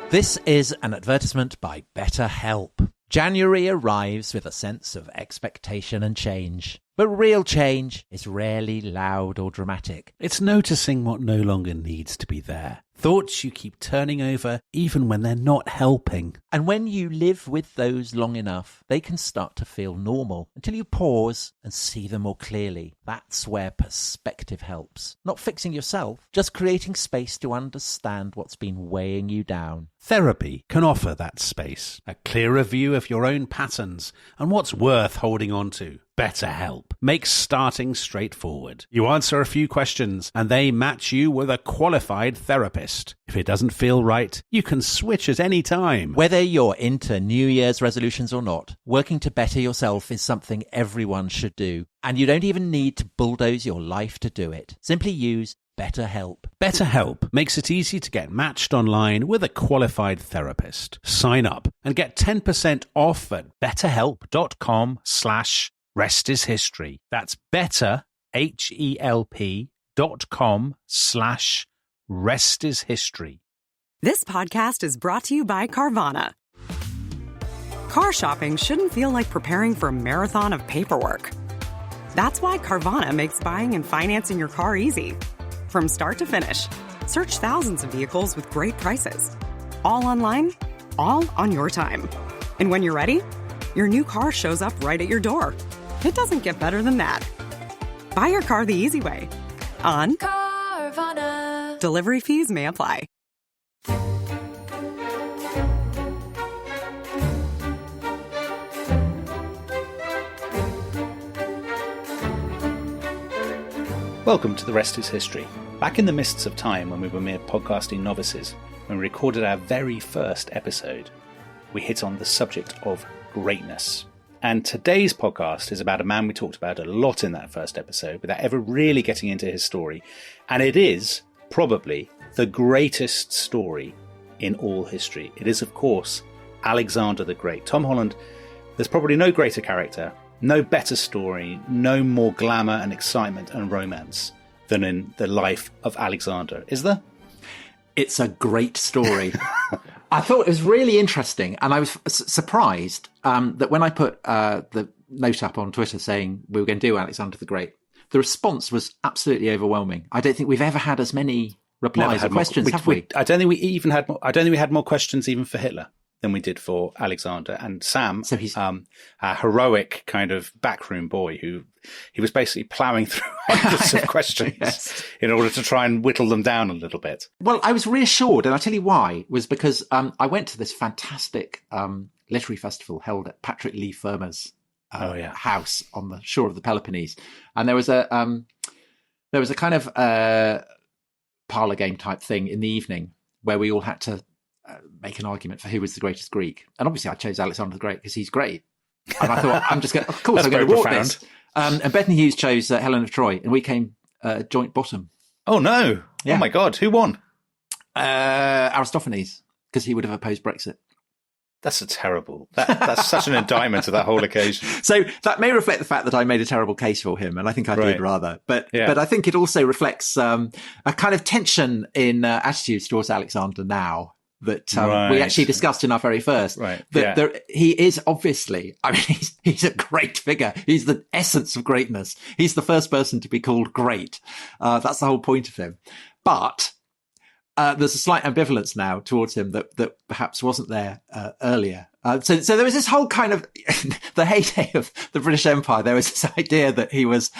This is an advertisement by BetterHelp. January arrives with a sense of expectation and change. But real change is rarely loud or dramatic. It's noticing what no longer needs to be there. Thoughts you keep turning over even when they're not helping. And when you live with those long enough, they can start to feel normal until you pause and see them more clearly. That's where perspective helps. Not fixing yourself, just creating space to understand what's been weighing you down. Therapy can offer that space, a clearer view of your own patterns and what's worth holding on to. BetterHelp makes starting straightforward. You answer a few questions and they match you with a qualified therapist. If it doesn't feel right, you can switch at any time. Whether you're into New Year's resolutions or not, working to better yourself is something everyone should do. And you don't even need to bulldoze your life to do it. Simply use BetterHelp. BetterHelp makes it easy to get matched online with a qualified therapist. Sign up and get 10% off at betterhelp.com/restishistory. That's betterhelp.com/restishistory. This podcast is brought to you by Carvana. Car shopping shouldn't feel like preparing for a marathon of paperwork. That's why Carvana makes buying and financing your car easy. From start to finish, search thousands of vehicles with great prices. All online, all on your time. And when you're ready, your new car shows up right at your door. It doesn't get better than that. Buy your car the easy way. On Carvana. Delivery fees may apply. Welcome to The Rest is History. Back in the mists of time when we were mere podcasting novices, when we recorded our very first episode, we hit on the subject of greatness. And today's podcast is about a man we talked about a lot in that first episode without ever really getting into his story. And it is probably the greatest story in all history. It is, of course, Alexander the Great. Tom Holland, there's probably no greater character, no better story, no more glamour and excitement and romance than in the life of Alexander. Is there? It's a great story. I thought it was really interesting, and I was surprised that when I put the note up on Twitter saying we were going to do Alexander the Great, the response was absolutely overwhelming. I don't think we've ever had as many replies or questions, have we? I don't think we had more questions even for Hitler than we did for Alexander. And Sam, so he's a heroic kind of backroom boy who he was basically ploughing through hundreds of questions in order to try and whittle them down a little bit. Well, I was reassured, and I'll tell you why, was because I went to this fantastic literary festival held at Patrick Leigh Fermor's house on the shore of the Peloponnese. And there was a kind of parlour game type thing in the evening where we all had to make an argument for who was the greatest Greek. And obviously I chose Alexander the Great because he's great. And I thought, I'm just going to, of course, I'm going to walk this. And Bethany Hughes chose Helen of Troy, and we came joint bottom. Oh, no. Yeah. Oh, my God. Who won? Aristophanes, because he would have opposed Brexit. That's that's such an indictment of that whole occasion. So that may reflect the fact that I made a terrible case for him, and I think I did rather. But I think it also reflects a kind of tension in attitudes towards Alexander now that we actually discussed in our very first. Right. He is obviously, I mean, he's a great figure. He's the essence of greatness. He's the first person to be called great. That's the whole point of him. But there's a slight ambivalence now towards him that perhaps wasn't there earlier. So there was this whole kind of the heyday of the British Empire. There was this idea that he was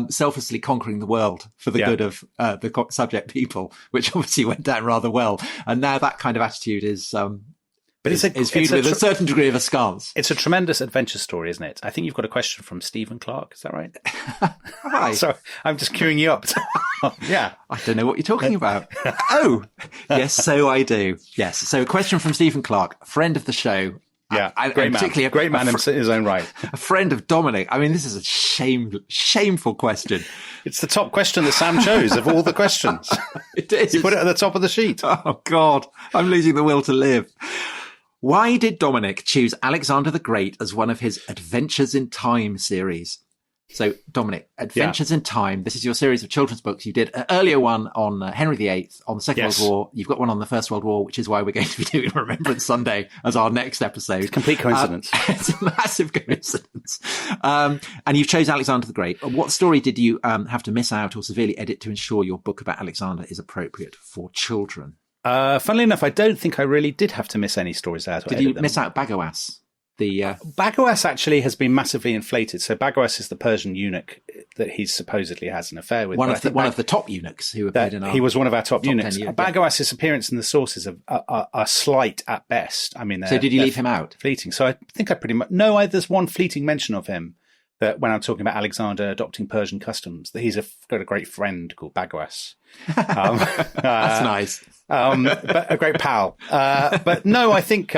selflessly conquering the world for the good of the subject people, which obviously went down rather well. And now that kind of attitude is viewed with a certain degree of askance. It's a tremendous adventure story, isn't it? I think you've got a question from Stephen Clark. Is that right? Right. Sorry, I'm just queuing you up. Yeah. I don't know what you're talking about. Oh, yes, so I do. Yes. So a question from Stephen Clark, a friend of the show. Yeah, great man in his own right. A friend of Dominic. I mean, this is a shameful question. It's the top question that Sam chose of all the questions. It is. You put it at the top of the sheet. Oh, God. I'm losing the will to live. Why did Dominic choose Alexander the Great as one of his Adventures in Time series? So, Dominic, Adventures in Time. This is your series of children's books. You did an earlier one on Henry VIII, on the Second World War. You've got one on the First World War, which is why we're going to be doing Remembrance Sunday as our next episode. Complete coincidence. It's a massive coincidence. And you've chosen Alexander the Great. What story did you have to miss out or severely edit to ensure your book about Alexander is appropriate for children? Funnily enough, I don't think I really did have to miss any stories out. Did you miss out Bagoas? Bagoas actually has been massively inflated. So Bagoas is the Persian eunuch that he supposedly has an affair with. One of the top eunuchs who appeared in our... He was one of our top eunuchs. Bagoas's yeah. appearance in the sources are slight at best. I mean, so did you leave him out? Fleeting. So I think I pretty much... No, there's one fleeting mention of him that when I'm talking about Alexander adopting Persian customs, that he's got a great friend called Bagoas. That's nice. But a great pal. But no, I think,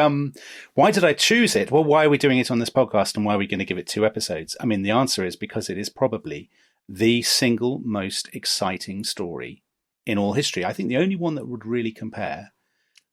why did I choose it? Well, why are we doing it on this podcast and why are we going to give it 2 episodes? I mean, the answer is because it is probably the single most exciting story in all history. I think the only one that would really compare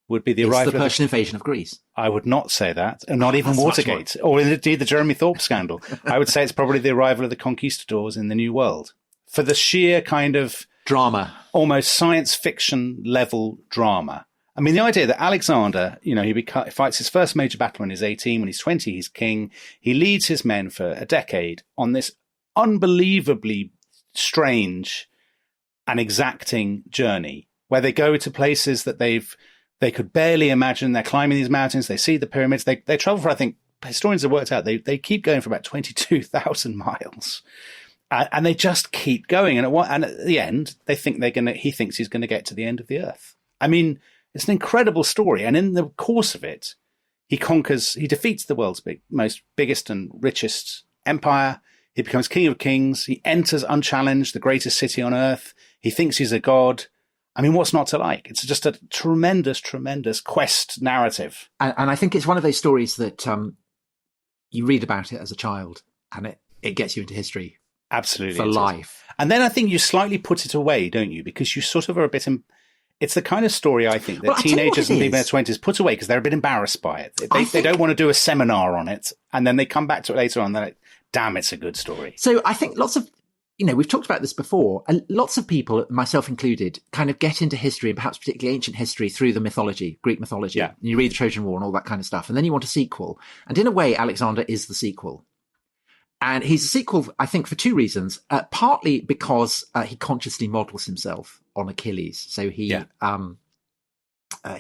would be the arrival of the Persian invasion of Greece. I would not say that, and not even Watergate, or indeed the Jeremy Thorpe scandal. I would say it's probably the arrival of the conquistadors in the New World. For the sheer kind of drama, almost science fiction level drama. I mean, the idea that Alexander, he fights his first major battle when he's 18. When he's 20, he's king. He leads his men for a decade on this unbelievably strange and exacting journey where they go to places that they could barely imagine. They're climbing these mountains. They see the pyramids. They travel for, I think, historians have worked out, they keep going for about 22,000 miles. And they just keep going. And at the end, he thinks he's going to get to the end of the earth. I mean, it's an incredible story. And in the course of it, he defeats the world's biggest and richest empire. He becomes king of kings. He enters unchallenged, the greatest city on earth. He thinks he's a god. I mean, what's not to like? It's just a tremendous, tremendous quest narrative. And I think it's one of those stories that you read about it as a child and it gets you into history. Absolutely. For life. And then I think you slightly put it away, don't you? Because you sort of are a bit... It's the kind of story, I think, that teenagers and people in their 20s put away because they're a bit embarrassed by it. They don't want to do a seminar on it. And then they come back to it later on and they're like, damn, it's a good story. So I think lots of... we've talked about this before, and lots of people, myself included, kind of get into history, and perhaps particularly ancient history, through the mythology, Greek mythology. Yeah. And you read the Trojan War and all that kind of stuff. And then you want a sequel. And in a way, Alexander is the sequel. And he's a sequel, I think, for 2 reasons. Partly because he consciously models himself on Achilles. So he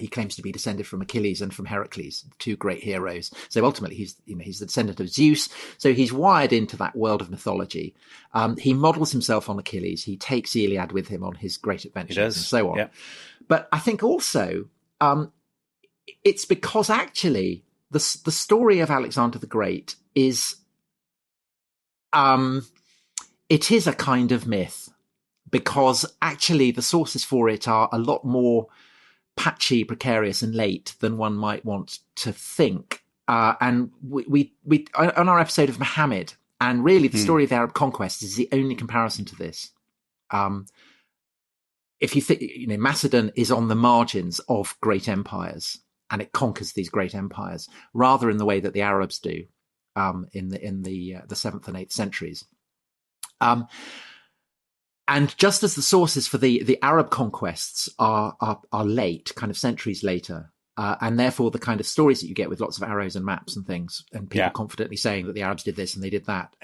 claims to be descended from Achilles and from Heracles, 2 great heroes. So ultimately, he's the descendant of Zeus. So he's wired into that world of mythology. He models himself on Achilles. He takes Iliad with him on his great adventures and so on. Yeah. But I think also it's because actually the story of Alexander the Great is... it is a kind of myth because actually the sources for it are a lot more patchy, precarious and late than one might want to think. And we on our episode of Muhammad, and really the story of the Arab conquest is the only comparison to this. If you think, Macedon is on the margins of great empires and it conquers these great empires rather in the way that the Arabs do. In the 7th and 8th centuries. And just as the sources for the Arab conquests are late, kind of centuries later, and therefore the kind of stories that you get with lots of arrows and maps and things, and people confidently saying that the Arabs did this and they did that,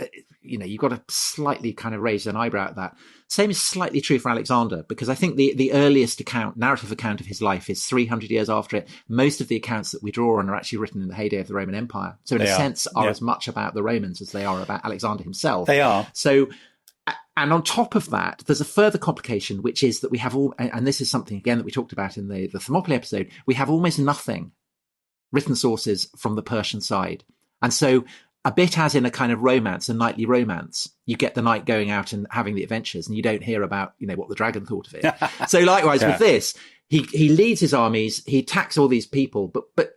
you've got to slightly kind of raise an eyebrow at that. Same is slightly true for Alexander, because I think the earliest narrative account of his life is 300 years after it. Most of the accounts that we draw on are actually written in the heyday of the Roman Empire. So in a sense are as much about the Romans as they are about Alexander himself. They are. So, and on top of that, there's a further complication, which is that we have and this is something again that we talked about in the Thermopylae episode, we have almost nothing written sources from the Persian side. And so a bit as in a kind of romance, a knightly romance, you get the knight going out and having the adventures and you don't hear about, what the dragon thought of it. So likewise with this, he leads his armies, he attacks all these people, but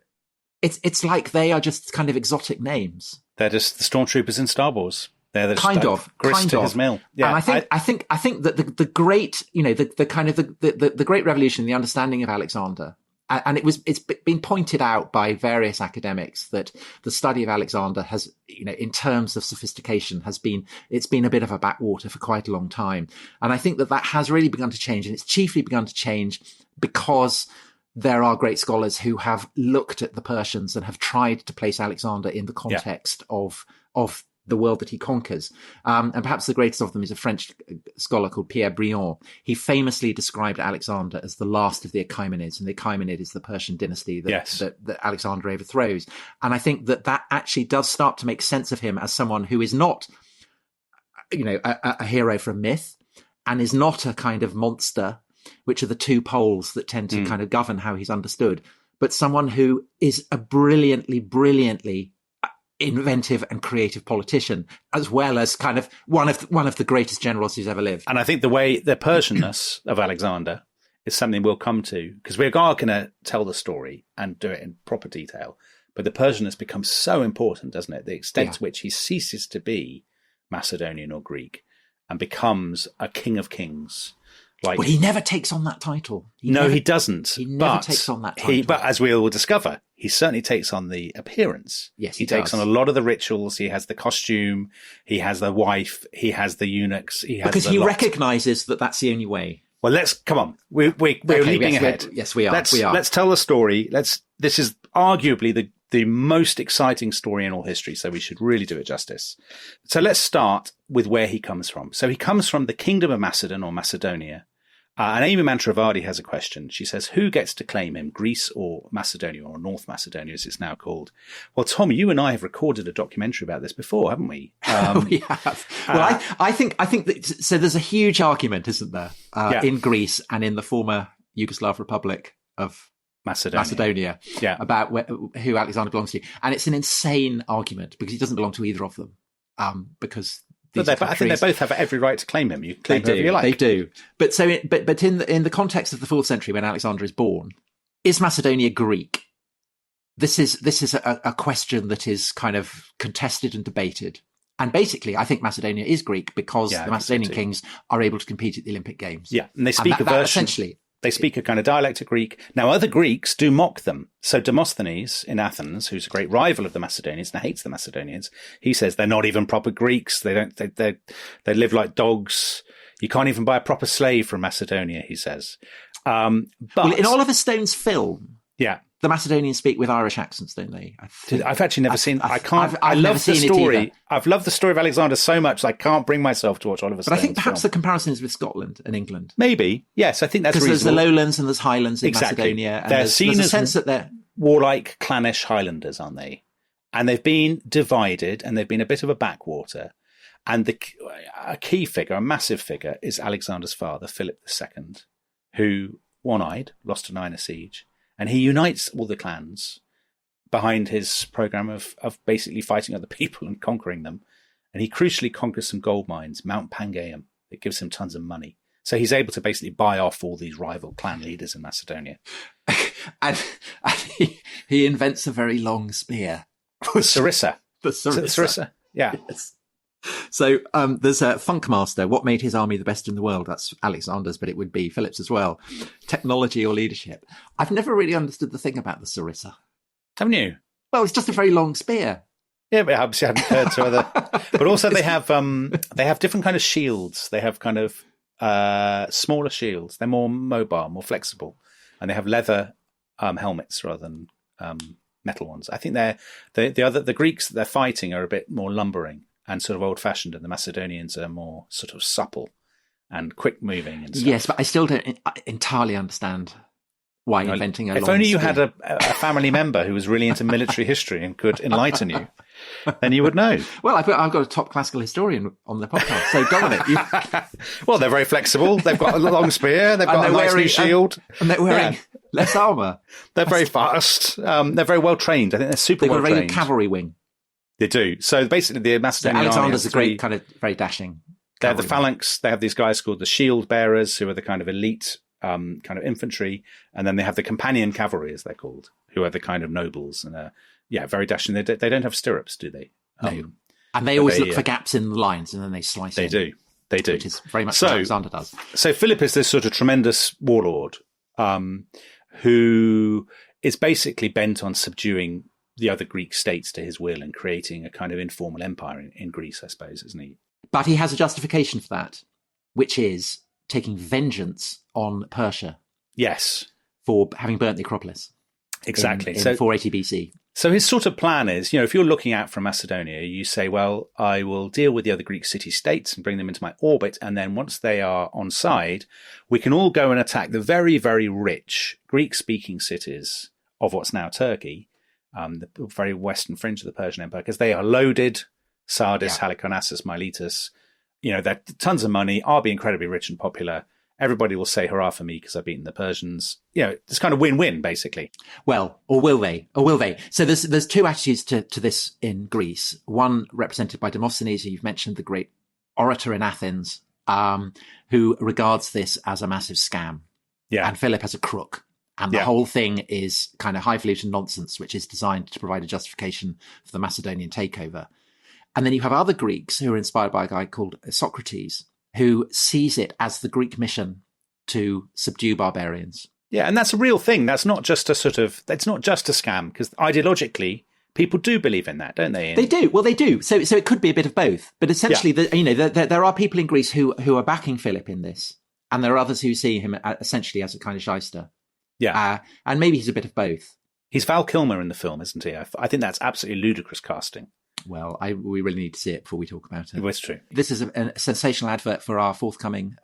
it's like they are just kind of exotic names. They're just the stormtroopers in Star Wars. They're the kind of his mill. Yeah, and I think that the great, the great revolution, the understanding of Alexander, and it's been pointed out by various academics that the study of Alexander has, in terms of sophistication, it's been a bit of a backwater for quite a long time. And I think that has really begun to change, and it's chiefly begun to change because there are great scholars who have looked at the Persians and have tried to place Alexander in the context of the world that he conquers. And perhaps the greatest of them is a French scholar called Pierre Briand. He famously described Alexander as the last of the Achaemenids, and the Achaemenid is the Persian dynasty that Alexander overthrows. And I think that actually does start to make sense of him as someone who is not, a hero from myth, and is not a kind of monster, which are the two poles that tend to kind of govern how he's understood, but someone who is a brilliantly inventive and creative politician, as well as kind of one of the greatest generals who's ever lived. And I think the Persianness of Alexander is something we'll come to, because we are going to tell the story and do it in proper detail. But the Persianness becomes so important, doesn't it? The extent to which he ceases to be Macedonian or Greek and becomes a king of kings. Well, he never takes on that title. He doesn't. He never takes on that title. But as we will discover, he certainly takes on the appearance. Yes, he takes on a lot of the rituals. He has the costume. He has the wife. He has the eunuchs. Because he recognises that that's the only way. Well, come on. We're leaping ahead. Yes, we are. Let's tell the story. This is arguably the most exciting story in all history, so we should really do it justice. So let's start with where he comes from. So he comes from the Kingdom of Macedon or Macedonia. And Amy Mantravadi has a question. She says, who gets to claim him, Greece or Macedonia, or North Macedonia as it's now called? Well, Tom, you and I have recorded a documentary about this before, haven't we? We have. Well, I think that, so there's a huge argument, isn't there, in Greece and in the former Yugoslav Republic of Macedonia about who Alexander belongs to. And it's an insane argument because he doesn't belong to either of them, because... But I think they both have every right to claim him. You claim whoever you like. They do. But in the context of the 4th century, when Alexander is born, is Macedonia Greek? This is a question that is kind of contested and debated. And basically, I think Macedonia is Greek because the Macedonian kings are able to compete at the Olympic Games. Yeah, and they speak a version. Essentially, they speak a kind of dialect of Greek. Now, other Greeks do mock them. So Demosthenes in Athens, who's a great rival of the Macedonians and hates the Macedonians, he says they're not even proper Greeks. They live like dogs. You can't even buy a proper slave from Macedonia, he says. But in Oliver Stone's film, the Macedonians speak with Irish accents, don't they? I've actually never seen. I love the story. I've loved the story of Alexander so much I can't bring myself to watch Oliver Stone's But I think perhaps the comparison is with Scotland and England. Maybe, yes, I think that's reasonable. Because there's the lowlands and there's highlands in Macedonia. And they're seen as sense that they're warlike, clannish Highlanders, aren't they? And they've been divided, and they've been a bit of a backwater. And a key figure, a massive figure, is Alexander's father, Philip II, who, one-eyed, lost an eye in a siege. And he unites all the clans behind his program of basically fighting other people and conquering them. And he crucially conquers some gold mines, Mount Pangaeum. It gives him tons of money. So he's able to basically buy off all these rival clan leaders in Macedonia. and he invents a very long spear. Sarissa. The Sarissa. Yeah. Yes. So there's a Funkmaster. What made his army the best in the world? That's Alexander's, but it would be Philip's as well. Technology or leadership. I've never really understood the thing about the Sarissa. Haven't you? Well, it's just a very long spear. Yeah, but I obviously hadn't heard to other. But also they have different kind of shields. They have kind of smaller shields. They're more mobile, more flexible, and they have leather helmets rather than metal ones. I think the Greeks that they're fighting are a bit more lumbering and sort of old-fashioned, and the Macedonians are more sort of supple and quick-moving and stuff. Yes, but I still don't entirely understand why inventing a long If only you spear. had a family member who was really into military history and could enlighten you, then you would know. Well, I've got a top classical historian on the podcast. So, Dominic, well, they're very flexible. They've got a long spear. They've got a nice new shield. And they're wearing less armour. They're very fast. They're very well-trained. I think they're super well-trained. They've got a very good cavalry wing. They do. So basically the Macedonian Alexander's army a great kind of very dashing. They have the phalanx. They have these guys called the shield bearers, who are the kind of elite kind of infantry. And then they have the companion cavalry, as they're called, who are the kind of nobles and very dashing. They don't have stirrups, do they? No. And they always look for gaps in the lines and then they slice They do. They do. Which is very much what Alexander does. So Philip is this sort of tremendous warlord. who is basically bent on subduing the other Greek states to his will and creating a kind of informal empire in Greece, I suppose, isn't he? But he has a justification for that, which is taking vengeance on Persia. Yes. For having burnt the Acropolis. Exactly. In 480 BC. So his sort of plan is, if you're looking out from Macedonia, you say, well, I will deal with the other Greek city-states and bring them into my orbit. And then once they are on side, we can all go and attack the very, very rich Greek-speaking cities of what's now Turkey, the very western fringe of the Persian Empire, because they are loaded, Sardis, Halicarnassus, Miletus. They're tons of money, are be incredibly rich and popular. Everybody will say hurrah for me because I've beaten the Persians. It's kind of win-win, basically. Well, or will they? Or will they? So there's two attitudes to this in Greece. One represented by Demosthenes, who you've mentioned, the great orator in Athens, who regards this as a massive scam. Yeah. And Philip as a crook. And the whole thing is kind of highfalutin nonsense, which is designed to provide a justification for the Macedonian takeover. And then you have other Greeks who are inspired by a guy called Socrates, who sees it as the Greek mission to subdue barbarians. Yeah, and that's a real thing. That's not just it's not just a scam, because ideologically, people do believe in that, don't they? They do. Well, they do. So it could be a bit of both. But essentially, there are people in Greece who are backing Philip in this, and there are others who see him essentially as a kind of shyster. Yeah. And maybe he's a bit of both. He's Val Kilmer in the film, isn't he? I think that's absolutely ludicrous casting. Well, we really need to see it before we talk about it. It's true. This is a sensational advert for our forthcoming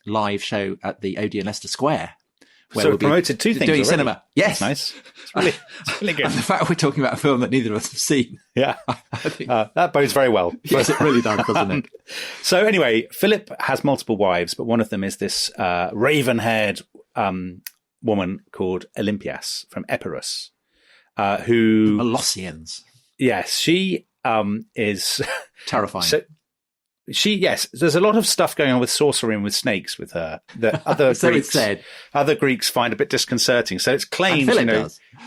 live show at the Odeon Leicester Square. Where we'll promoted two things doing already. Cinema. Yes. That's nice. It's really good. And the fact we're talking about a film that neither of us have seen. Yeah. I think, that bodes very well. Yes, it really does, doesn't it? So anyway, Philip has multiple wives, but one of them is this raven-haired woman called Olympias from Epirus, who... Molossians. Yes, she is... Terrifying. There's a lot of stuff going on with sorcery and with snakes with her that other other Greeks find a bit disconcerting. So it's claimed,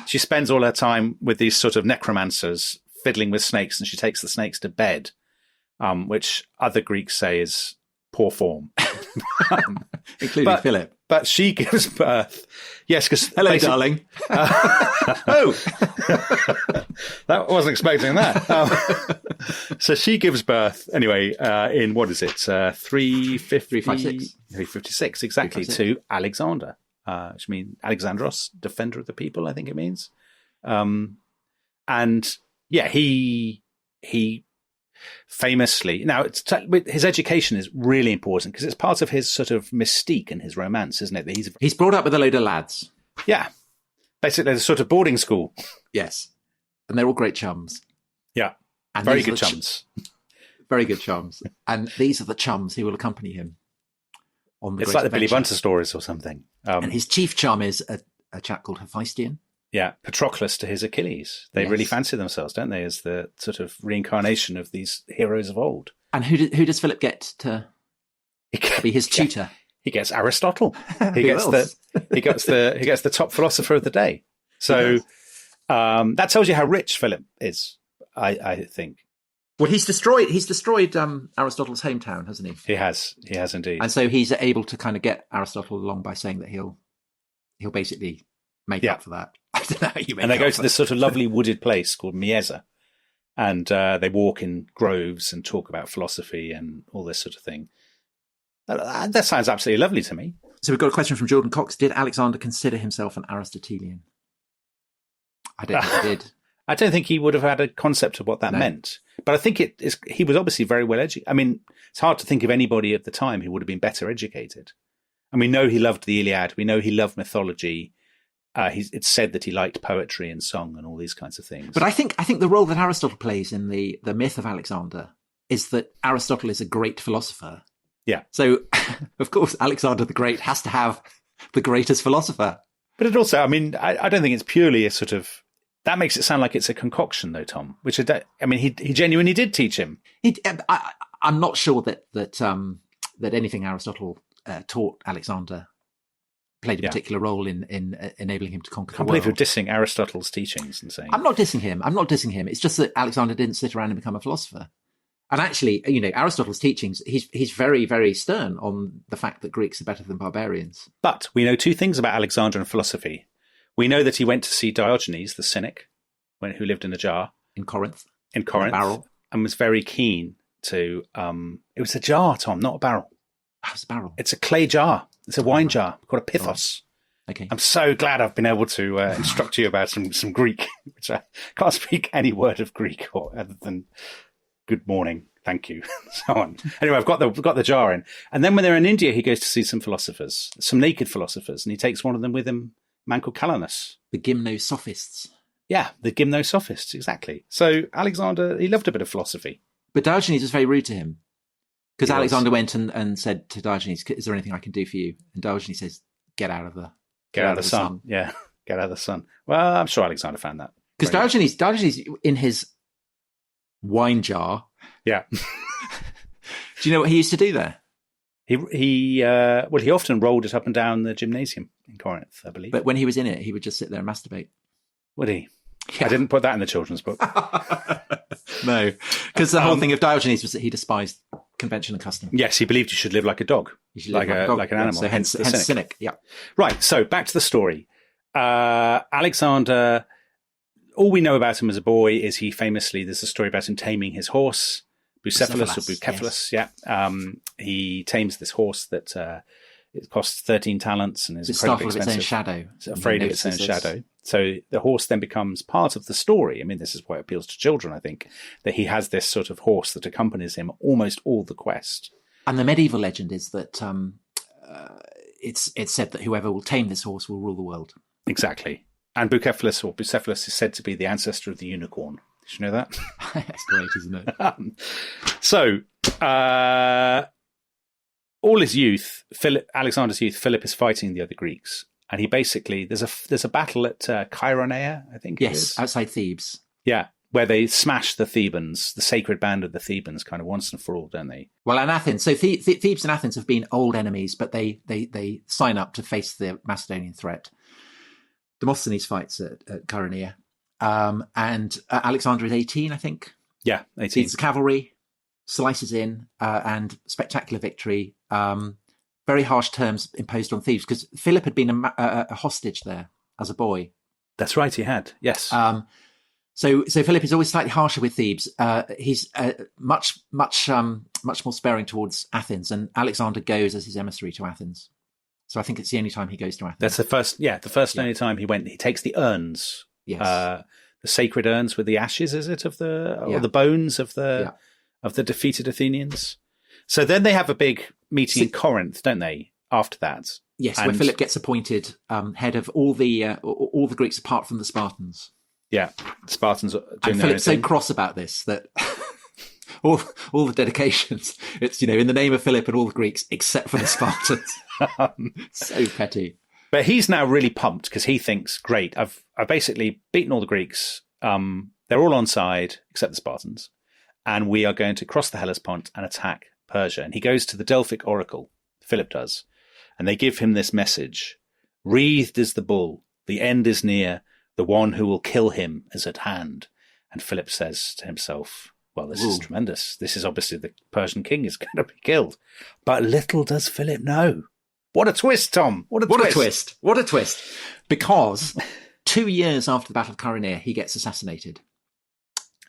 she spends all her time with these sort of necromancers fiddling with snakes, and she takes the snakes to bed, which other Greeks say is poor form. Including Philip. But she gives birth. Yes, because... Hello, darling. That wasn't expecting that. So she gives birth, anyway, in, what is it, 356, exactly, 356. To Alexander, which means Alexandros, defender of the people, I think it means. And, yeah, he famously... Now, his education is really important because it's part of his sort of mystique and his romance, isn't it? That he's brought up with a load of lads. Yeah. Basically, a sort of boarding school. Yes. And they're all great chums. Yeah. And very good chums. Very good chums. And these are the chums who will accompany him on the It's like the Billy Bunter stories or something. And his chief chum is a chap called Hephaestion. Yeah, Patroclus to his Achilles. They really fancy themselves, don't they, as the sort of reincarnation of these heroes of old. And who does Philip get to be his tutor? He gets Aristotle. He gets the top philosopher of the day. So that tells you how rich Philip is, I think. Well, he's destroyed Aristotle's hometown, hasn't he? He has indeed. And so he's able to kind of get Aristotle along by saying that he'll basically make up for that. I don't know how you make And they go to this sort of lovely wooded place called Mieza, and they walk in groves and talk about philosophy and all this sort of thing. That sounds absolutely lovely to me. So we've got a question from Jordan Cox. Did Alexander consider himself an Aristotelian? I don't think he did. I don't think he would have had a concept of what that meant. But I think he was obviously very well educated. I mean, it's hard to think of anybody at the time who would have been better educated. And we know he loved the Iliad. We know he loved mythology. It's said that he liked poetry and song and all these kinds of things. But I think the role that Aristotle plays in the myth of Alexander is that Aristotle is a great philosopher. Yeah. So, of course, Alexander the Great has to have the greatest philosopher. But it also, I mean, I don't think it's purely a sort of... That makes it sound like it's a concoction, though, Tom. Which he genuinely did teach him. I'm not sure that anything Aristotle taught Alexander played a particular role in enabling him to conquer the world. I can't believe you're dissing Aristotle's teachings and saying... I'm not dissing him. It's just that Alexander didn't sit around and become a philosopher. And actually, Aristotle's teachings, he's very, very stern on the fact that Greeks are better than barbarians. But we know two things about Alexander and philosophy. We know that he went to see Diogenes, the cynic, who lived in a jar. In Corinth. In Corinth. A barrel. And was very keen to... it was a jar, Tom, not a barrel. Oh, it's a barrel. It's a clay jar. It's a wine jar called a pithos. Okay. I'm so glad I've been able to instruct you about some Greek, which I can't speak any word of Greek other than good morning, thank you, so on. Anyway, I've got the jar in. And then when they're in India, he goes to see some philosophers, some naked philosophers, and he takes one of them with him, a man called Calanus. The gymnosophists. Yeah, the gymnosophists, exactly. So Alexander, he loved a bit of philosophy. But Diogenes was very rude to him. Because He was. Alexander went and said to Diogenes, is there anything I can do for you? And Diogenes says, get out of the sun. Yeah, get out of the sun. Well, I'm sure Alexander found that. Because Diogenes in his wine jar. Yeah. Do you know what he used to do there? He often rolled it up and down the gymnasium in Corinth, I believe. But when he was in it, he would just sit there and masturbate. Would he? Yeah. I didn't put that in the children's book. No, because the whole thing of Diogenes was that he despised convention and custom. Yes, he believed you should live like a dog, You should live like a dog. like an animal. So hence the cynic. Yeah. Right. So back to the story. Alexander. All we know about him as a boy is there's a story about him taming his horse, Bucephalus or Bucephalus. Yes. Yeah. He tames this horse that it costs 13 talents and is It's incredibly startled of its own expensive. shadow. It's afraid of its own shadow. So the horse then becomes part of the story. I mean, this is why it appeals to children, I think, that he has this sort of horse that accompanies him almost all the quest. And the medieval legend is that it's said that whoever will tame this horse will rule the world. Exactly. And Bucephalus is said to be the ancestor of the unicorn. Did you know that? That's great, isn't it? So, all his youth, Alexander's youth, Philip is fighting the other Greeks. And he basically, there's a battle at Chaeronea, I think. Yes, outside Thebes. Yeah, where they smash the Thebans, the sacred band of the Thebans, kind of once and for all, don't they? Well, and Athens. So Thebes and Athens have been old enemies, but they sign up to face the Macedonian threat. Demosthenes fights at Chaeronea. And Alexander is 18, I think. Yeah, 18. Leads the cavalry, slices in, and spectacular victory. Very harsh terms imposed on Thebes because Philip had been a hostage there as a boy. That's right, he had. Yes. So Philip is always slightly harsher with Thebes. He's much more sparing towards Athens, and Alexander goes as his emissary to Athens. So I think it's the only time he goes to Athens. That's the first. Yeah, the first only time he went. He takes the urns. Yes. The sacred urns with the ashes, is it, or the bones of the defeated Athenians? So then they have a big meeting in Corinth, don't they? After that, yes, where Philip gets appointed head of all the Greeks apart from the Spartans. Yeah, the Spartans. And Philip's so cross about this that all the dedications, it's in the name of Philip and all the Greeks except for the Spartans. So petty. But he's now really pumped because he thinks, great, I've basically beaten all the Greeks. They're all on side except the Spartans, and we are going to cross the Hellespont and attack Persia. And he goes to the Delphic oracle, Philip does, and they give him this message: wreathed is the bull, the end is near, the one who will kill him is at hand. And Philip says to himself, well, this is tremendous. This is obviously the Persian king is going to be killed. But little does Philip know. What a twist, Tom. What a twist. Because 2 years after the Battle of Chaeronea, he gets assassinated.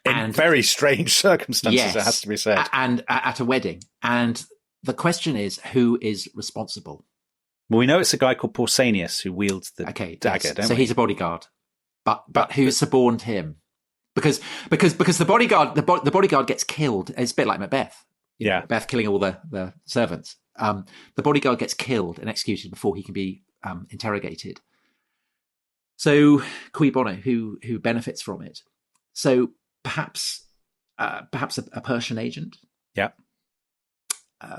In very strange circumstances, yes, it has to be said. And at a wedding. And the question is, who is responsible? Well, we know it's a guy called Pausanias who wields the dagger, don't we? So he's a bodyguard. But who suborned him? Because the bodyguard gets killed. It's a bit like Macbeth. Macbeth killing all the servants. The bodyguard gets killed and executed before he can be interrogated. So cui bono, who benefits from it? So perhaps a Persian agent. Yeah.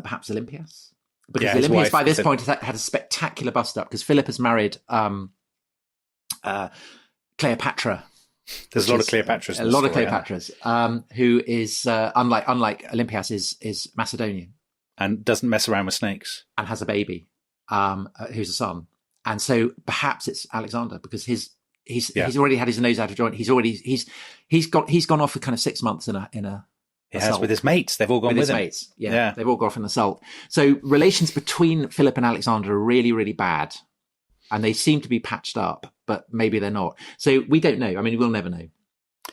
Perhaps Olympias. Because Olympias by this point had a spectacular bust up because Philip has married Cleopatra. There's a lot of Cleopatras. Who is unlike Olympias is Macedonian and doesn't mess around with snakes and has a baby, who's a son. And so perhaps it's Alexander because he's already had his nose out of joint. He's gone off for kind of 6 months in a. He has with his mates. They've all gone with him. Mates. They've all gone off in an assault. So relations between Philip and Alexander are really, really bad. and they seem to be patched up, but maybe they're not. So we don't know. I mean, we'll never know.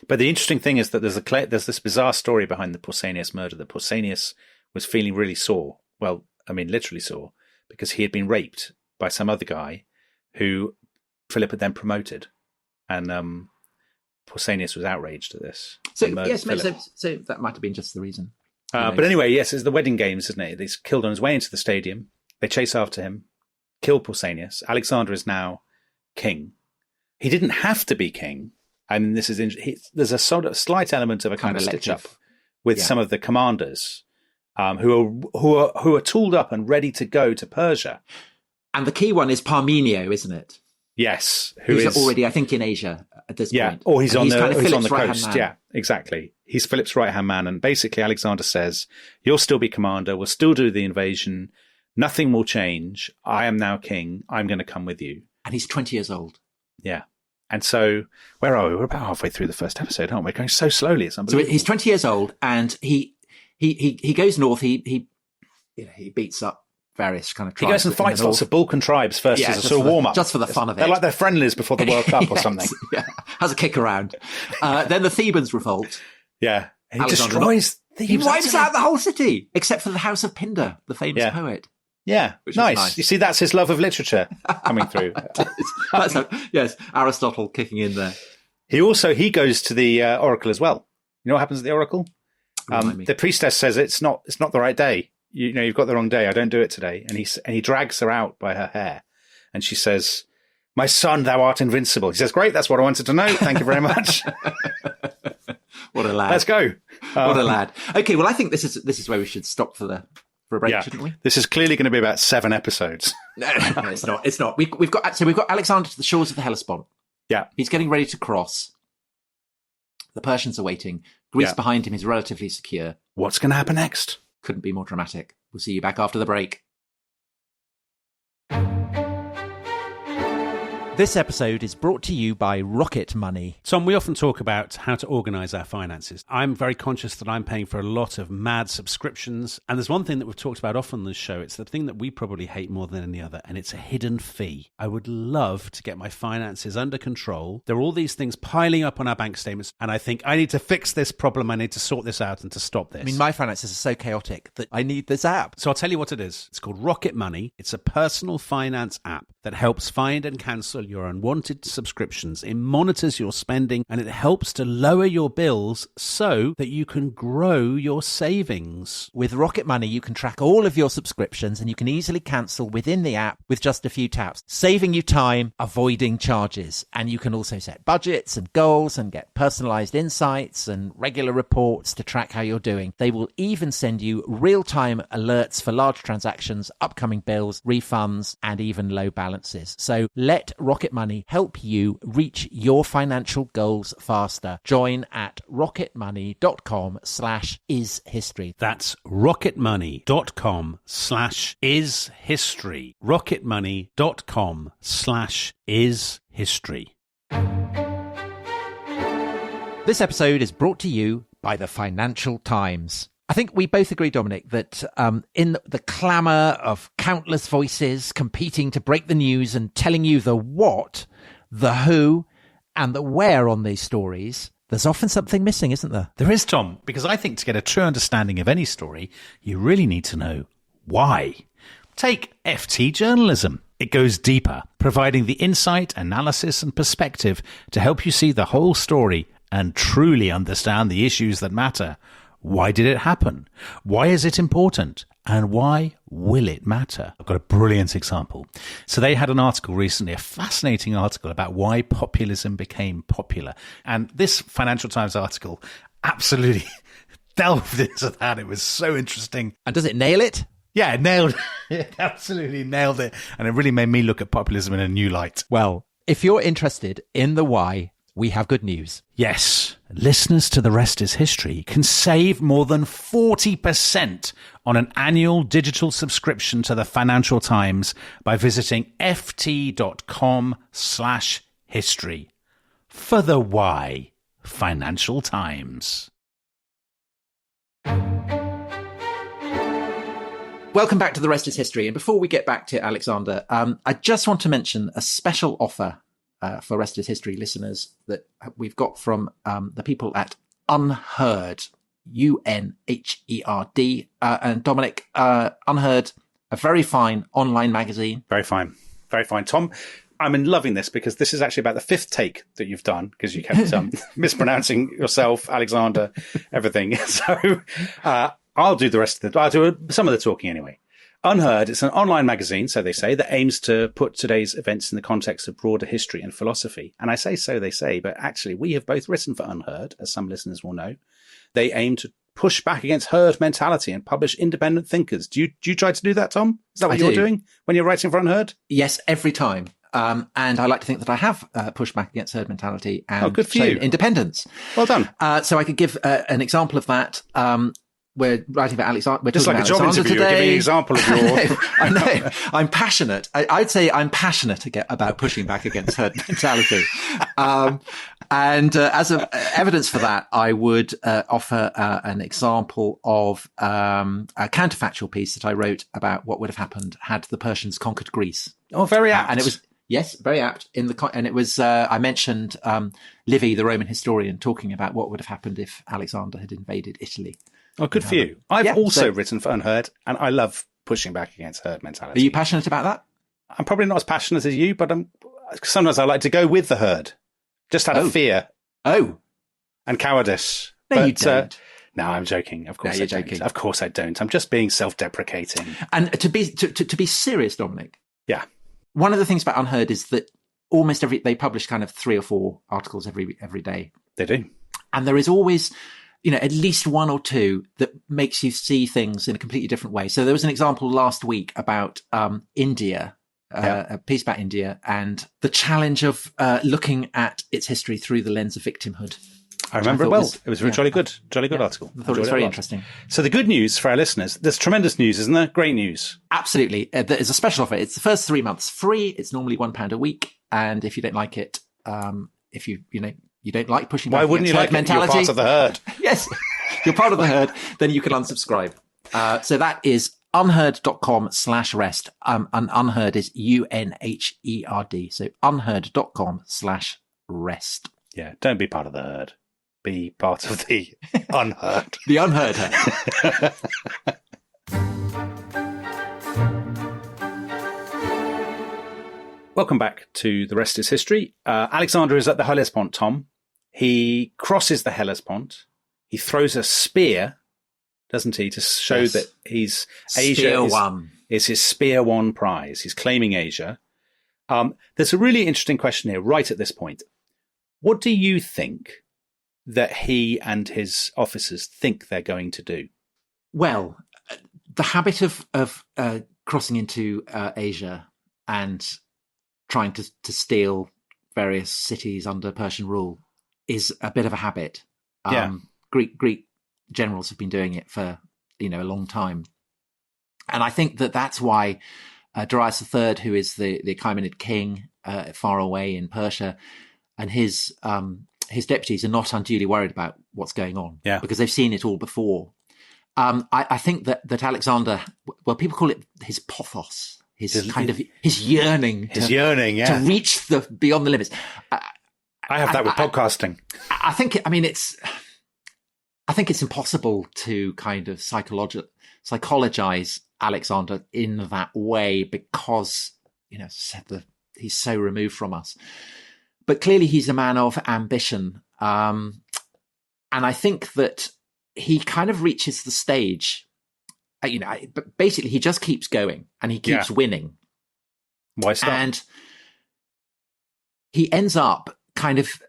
But the interesting thing is that there's this bizarre story behind the Pausanias murder, that Pausanias was feeling really sore. Well, I mean, literally sore, because he had been raped by some other guy who Philip had then promoted. And Pausanias was outraged at this. So yes, so that might have been just the reason. But anyway, yes, it's the wedding games, isn't it? He's killed on his way into the stadium. They chase after him, kill Pausanias. Alexander is now king. He didn't have to be king. I mean, this is there's a sort of slight element of a kind of stitch up with some of the commanders who are tooled up and ready to go to Persia. And the key one is Parmenio, isn't it? Yes, who's already, I think, in Asia at this point. Or he's on the coast. Man. Yeah, exactly. He's Philip's right-hand man. And basically Alexander says, you'll still be commander. We'll still do the invasion. Nothing will change. I am now king. I'm going to come with you. And he's 20 years old. Yeah. And so, where are we? We're about halfway through the first episode, aren't we? Going so slowly. It's unbelievable. So he's 20 years old, and he goes north. He beats up various kind of tribes. He goes and fights lots of Balkan tribes first as a sort of warm-up. Just for the fun of it. They're like their friendlies before the World Cup or something. Yeah, has a kick around. Then the Thebans revolt. Yeah. And he Alexander destroys Thebes. He wipes out the whole city, except for the house of Pindar, the famous poet. Yeah, nice. You see, that's his love of literature coming through. Yes, Aristotle kicking in there. He goes to the oracle as well. You know what happens at the oracle? The priestess says it's not the right day. You've got the wrong day. I don't do it today. And he drags her out by her hair, and she says, "My son, thou art invincible." He says, "Great, that's what I wanted to know. Thank you very much." What a lad! Let's go. What a lad. Okay, well, I think this is where we should stop for a break, shouldn't we? This is clearly going to be about 7 episodes. No, it's not. It's not. We've got Alexander to the shores of the Hellespont. Yeah, he's getting ready to cross. The Persians are waiting. Greece behind him is relatively secure. What's going to happen next? Couldn't be more dramatic. We'll see you back after the break. This episode is brought to you by Rocket Money. Tom, we often talk about how to organise our finances. I'm very conscious that I'm paying for a lot of mad subscriptions. And there's one thing that we've talked about often on this show. It's the thing that we probably hate more than any other, and it's a hidden fee. I would love to get my finances under control. There are all these things piling up on our bank statements, and I think I need to fix this problem. I need to sort this out and to stop this. I mean, my finances are so chaotic that I need this app. So I'll tell you what it is. It's called Rocket Money. It's a personal finance app that helps find and cancel your unwanted subscriptions. It monitors your spending, and it helps to lower your bills so that you can grow your savings. With Rocket Money, you can track all of your subscriptions, and you can easily cancel within the app with just a few taps, saving you time, avoiding charges. And you can also set budgets and goals and get personalized insights and regular reports to track how you're doing. They will even send you real-time alerts for large transactions, upcoming bills, refunds, and even low balances. So let Rocket Money help you reach your financial goals faster. Join at rocketmoney.com/ishistory. That's rocketmoney.com/ishistory. rocketmoney.com/ishistory. This episode is brought to you by the Financial Times. I think we both agree, Dominic, that in the clamour of countless voices competing to break the news and telling you the what, the who, and the where on these stories, there's often something missing, isn't there? There is, Tom, because I think to get a true understanding of any story, you really need to know why. Take FT journalism. It goes deeper, providing the insight, analysis, and perspective to help you see the whole story and truly understand the issues that matter. Why did it happen? Why is it important? And why will it matter? I've got a brilliant example. So they had an article recently, a fascinating article about why populism became popular. And this Financial Times article absolutely delved into that. It was so interesting. And does it nail it? Yeah, it nailed it. Absolutely nailed it. And it really made me look at populism in a new light. Well, if you're interested in the why, we have good news. Yes, listeners to The Rest is History can save more than 40% on an annual digital subscription to the Financial Times by visiting ft.com/history. For the why, Financial Times. welcome back to The Rest is History. And before we get back to Alexander, I just want to mention a special offer for Rest is History listeners that we've got from the people at Unheard, UNHERD. And Dominic, Unheard, a very fine online magazine. Very fine. Very fine. Tom, I'm loving this because this is actually about the fifth take that you've done because you kept mispronouncing yourself, Alexander, everything. So I'll do the rest of I'll do some of the talking anyway. Unheard, it's an online magazine, so they say, that aims to put today's events in the context of broader history and philosophy. And I say so they say, but actually we have both written for Unheard, as some listeners will know. They aim to push back against herd mentality and publish independent thinkers. Do you try to do that, Tom? Is that what you're doing when you're writing for Unheard? Yes, every time. And I like to think that I have pushed back against herd mentality and good for you. Independence. Well done. So I could give an example of that. We're writing about Alexander. We're just like a job interview. Today. Give me an example of your. I know. I'm passionate. I'd say I'm passionate about pushing back against herd mentality. And as evidence for that, I would offer an example of a counterfactual piece that I wrote about what would have happened had the Persians conquered Greece. Oh, very apt. And it was. Yes, very apt. And it was, I mentioned Livy, the Roman historian, talking about what would have happened if Alexander had invaded Italy. Oh, good for you. I've also written for Unheard, and I love pushing back against herd mentality. Are you passionate about that? I'm probably not as passionate as you, but sometimes I like to go with the herd, just out of fear. Oh. And cowardice. No, you don't. No, I'm joking. Of course you're I don't. joking. Of course I don't. I'm just being self-deprecating. And to be serious, Dominic. Yeah. One of the things about Unheard is that they publish kind of 3 or 4 articles every day. They do. And there is always, at least 1 or 2 that makes you see things in a completely different way. So there was an example last week about India, a piece about India and the challenge of looking at its history through the lens of victimhood. I remember it well. It was a jolly good article. I thought it was very interesting. So the good news for our listeners, there's tremendous news, isn't there? Great news. Absolutely. There's a special offer. It's the first 3 months free. It's normally £1 a week. And if you don't like it, if you don't like pushing back wouldn't you like mentality, you're part of the herd. Yes, you're part of the herd, then you can unsubscribe. So that is unheard.com/rest. And Unheard is UNHERD. So unheard.com/rest. Yeah, don't be part of the herd. Be part of the unheard. The unheard herd. Welcome back to The Rest is History. Alexander is at the Hellespont, Tom. He crosses the Hellespont. He throws a spear, doesn't he, to show that he's Asia is his Spear One prize. He's claiming Asia. There's a really interesting question here right at this point. What do you think that he and his officers think they're going to do? Well, the habit of crossing into Asia and trying to steal various cities under Persian rule is a bit of a habit. Greek generals have been doing it for a long time, and I think that's why Darius III, who is the Achaemenid king far away in Persia, and his deputies are not unduly worried about what's going on, because they've seen it all before. I think that Alexander, well, people call it his pothos, his yearning, to reach beyond the limits. I have that with podcasting. I think it's impossible to kind of psychologize Alexander in that way because, he's so removed from us. But clearly he's a man of ambition. And I think that he kind of reaches the stage, but basically he just keeps going and he keeps winning. Why stop? And he ends up kind of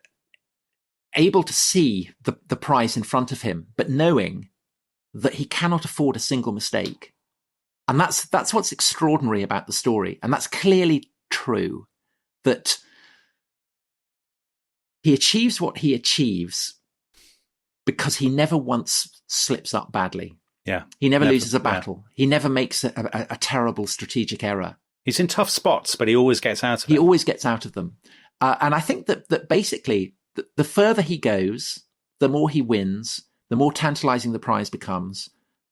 able to see the prize in front of him, but knowing that he cannot afford a single mistake. And that's what's extraordinary about the story. And that's clearly true, that he achieves what he achieves because he never once slips up badly. Yeah. He never loses a battle. Yeah. He never makes a terrible strategic error. He's in tough spots, but he always gets out of them. He always gets out of them. And I think that basically the further he goes, the more he wins, the more tantalizing the prize becomes,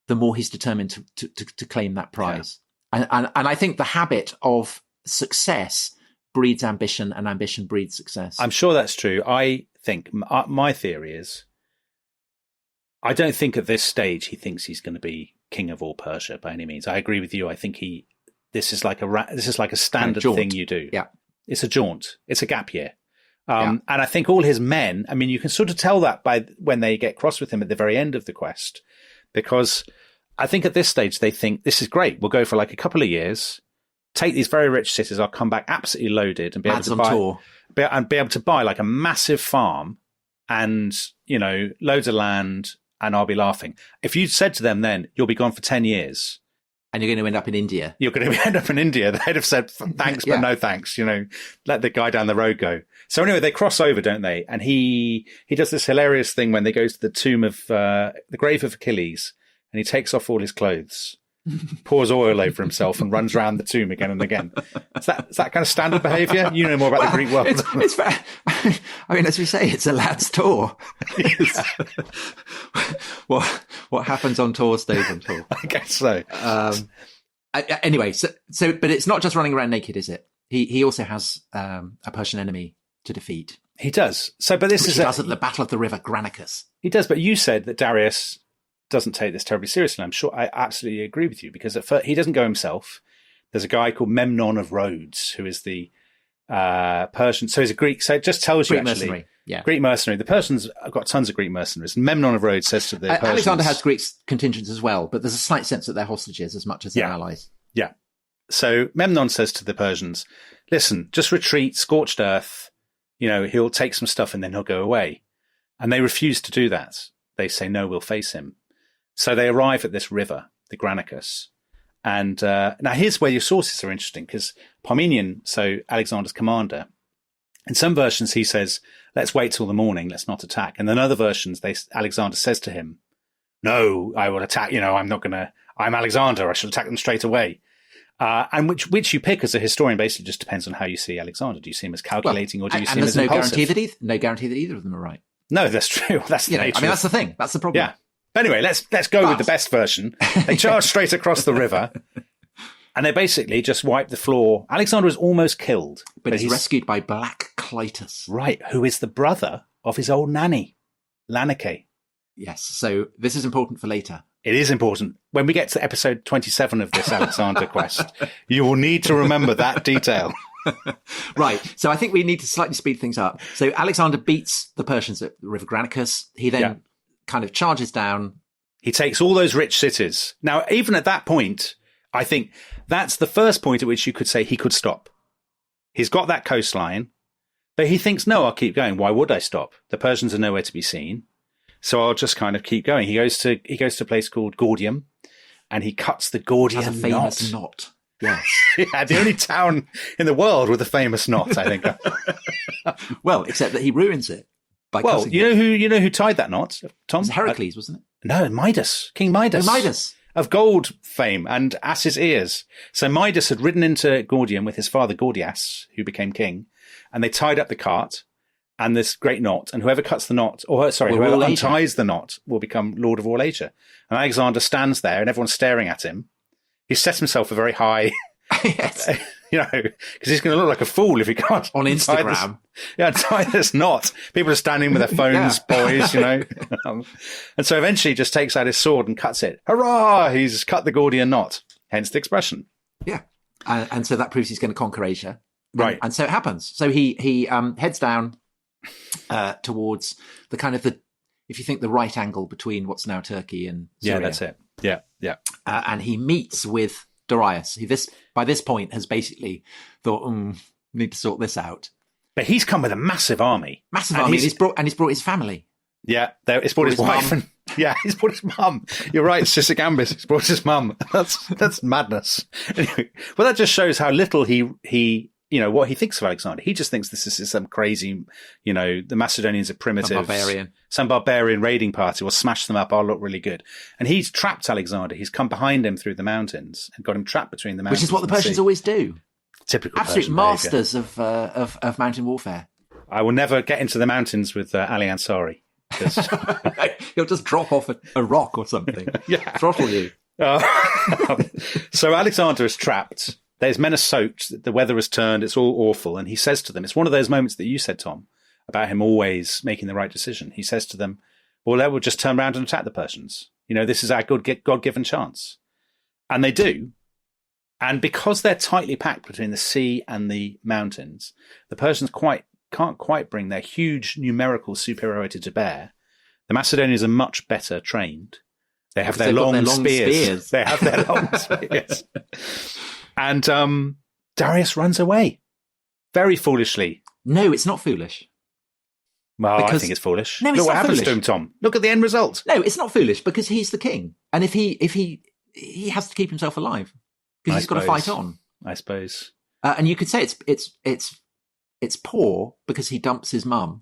the more he's determined to claim that prize. Yeah. And I think the habit of success breeds ambition, and ambition breeds success. I'm sure that's true. I think my theory is, I don't think at this stage he thinks he's going to be king of all Persia by any means. I agree with you. I think this is like a standard thing you do. Yeah, it's a jaunt. It's a gap year. And I think all his men, I mean, you can sort of tell that by when they get cross with him at the very end of the quest, because I think at this stage they think, this is great. We'll go for like a couple of years, take these very rich cities. I'll come back absolutely loaded and be able to buy like a massive farm and, loads of land, and I'll be laughing. If you'd said to them then, you'll be gone for 10 years. And you're going to end up in India. You're going to end up in India. They'd have said, thanks, but no thanks. Let the guy down the road go. So anyway, they cross over, don't they? And he does this hilarious thing when they go to the tomb of the grave of Achilles, and he takes off all his clothes, pours oil over himself, and runs around the tomb again and again. Is that kind of standard behaviour? You know more about the Greek world. It's fair. I mean, as we say, it's a lad's tour. What happens on tour stays on tour. I guess so. Anyway, so but it's not just running around naked, is it? He also has a Persian enemy to defeat. He does. So, but this is he does at the Battle of the River Granicus. He does, but you said that Darius doesn't take this terribly seriously. I'm sure I absolutely agree with you, because at first, he doesn't go himself. There's a guy called Memnon of Rhodes who is the Persian. So he's a Greek. So it just tells you actually. Mercenary. Yeah. Greek mercenary. The Persians have got tons of Greek mercenaries. Memnon of Rhodes says to the Persians, Alexander has Greek contingents as well, but there's a slight sense that they're hostages as much as they're allies. Yeah. So Memnon says to the Persians, listen, just retreat, scorched earth. He'll take some stuff and then he'll go away. And they refuse to do that. They say, no, we'll face him. So they arrive at this river, the Granicus. And now here's where your sources are interesting, because Parmenion, so Alexander's commander, in some versions he says, let's wait till the morning, let's not attack. And in other versions, Alexander says to him, no, I will attack, I'm Alexander, I should attack them straight away. And which you pick as a historian basically just depends on how you see Alexander. Do you see him as calculating, or do you see him as impulsive? No guarantee that either of them are right. No, that's true. That's the nature. I mean, that's the thing. That's the problem. Yeah. Anyway, let's go with the best version. They charge straight across the river, and they basically just wipe the floor. Alexander is almost killed, but he's rescued by Black Clytus, right? Who is the brother of his old nanny, Lanike. Yes. So this is important for later. It is important. When we get to episode 27 of this Alexander quest, you will need to remember that detail. Right. So I think we need to slightly speed things up. So Alexander beats the Persians at the River Granicus. He then kind of charges down. He takes all those rich cities. Now, even at that point, I think that's the first point at which you could say he could stop. He's got that coastline, but he thinks, no, I'll keep going. Why would I stop? The Persians are nowhere to be seen. So I'll just kind of keep going. He goes to a place called Gordium, and he cuts the Gordian knot. That's a famous knot. Yes. Yeah, the only town in the world with a famous knot, I think. Well, except that he ruins it by cutting it. You know who tied that knot, Tom? It was Heracles, wasn't it? No, Midas, King Midas. Midas. Of gold fame and ass's ears. So Midas had ridden into Gordium with his father Gordias, who became king, and they tied up the cart and this great knot, and whoever cuts the knot, whoever unties the knot will become Lord of all Asia. And Alexander stands there and everyone's staring at him. He sets himself a very high, yes. Because he's going to look like a fool if he can't. On Instagram. Tie this knot. People are standing with their phones, boys, And so eventually he just takes out his sword and cuts it. Hurrah! He's cut the Gordian knot. Hence the expression. Yeah. And so that proves he's going to conquer Asia. Right. And so it happens. So he heads down towards the kind of if you think the right angle between what's now Turkey and Syria. Yeah, that's it. Yeah. And he meets with Darius. He by this point has basically thought, need to sort this out. But he's come with a massive army. And he's brought his family. Yeah, he's brought his wife. And, he's brought his mum. You're right, Sysigambis. He's brought his mum. That's madness. Anyway, well, that just shows how little he what he thinks of Alexander. He just thinks this is some crazy, the Macedonians are primitive. Some barbarian raiding party will smash them up. I'll look really good. And he's trapped Alexander. He's come behind him through the mountains and got him trapped between the mountains. Which is what the Persians always do. Typical absolute Persian masters of mountain warfare. I will never get into the mountains with Ali Ansari. He'll just drop off a rock or something. Yeah. Throttle you. So Alexander is trapped. His men are soaked. The weather has turned. It's all awful. And he says to them, it's one of those moments that you said, Tom, about him always making the right decision. He says to them, well, they will just turn around and attack the Persians. This is our God-given chance. And they do. And because they're tightly packed between the sea and the mountains, the Persians can't quite bring their huge numerical superiority to bear. The Macedonians are much better trained. They have their long spears. They have their long spears. And Darius runs away. Very foolishly. No, it's not foolish. Well, I think it's foolish. No, it's Look what not happens foolish. to him, Tom. Look at the end result. No, it's not foolish because he's the king. And if he has to keep himself alive because he's got to fight on. I suppose. And you could say it's poor because he dumps his mum.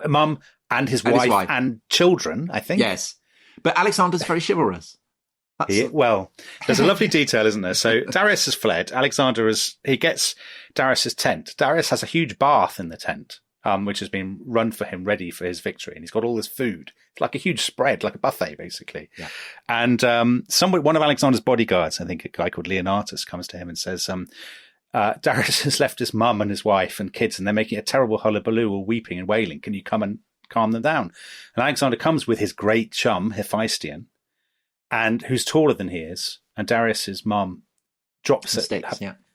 Mum and his wife and children, I think. Yes. But Alexander's very chivalrous. Well, there's a lovely detail, isn't there? So Darius has fled. He gets Darius's tent. Darius has a huge bath in the tent, which has been run for him ready for his victory. And he's got all this food. It's like a huge spread, like a buffet, basically. Yeah. And one of Alexander's bodyguards, I think a guy called Leonatus, comes to him and says, Darius has left his mum and his wife and kids, and they're making a terrible hullabaloo, all weeping and wailing. Can you come and calm them down? And Alexander comes with his great chum, Hephaestion, and who's taller than he is. And Darius's mum drops at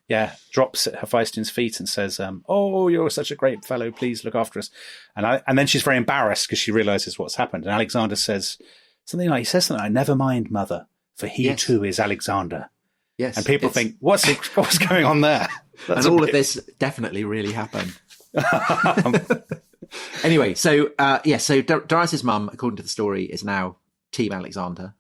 Hephaestion's feet and says, "Oh, you're such a great fellow. Please look after us." And then she's very embarrassed because she realizes what's happened. And Alexander says something like, "Never mind, mother, for he too is Alexander." Yes. And people think, what's going on there? And all of this definitely really happened. Anyway, so Darius's mum, according to the story, is now Team Alexander.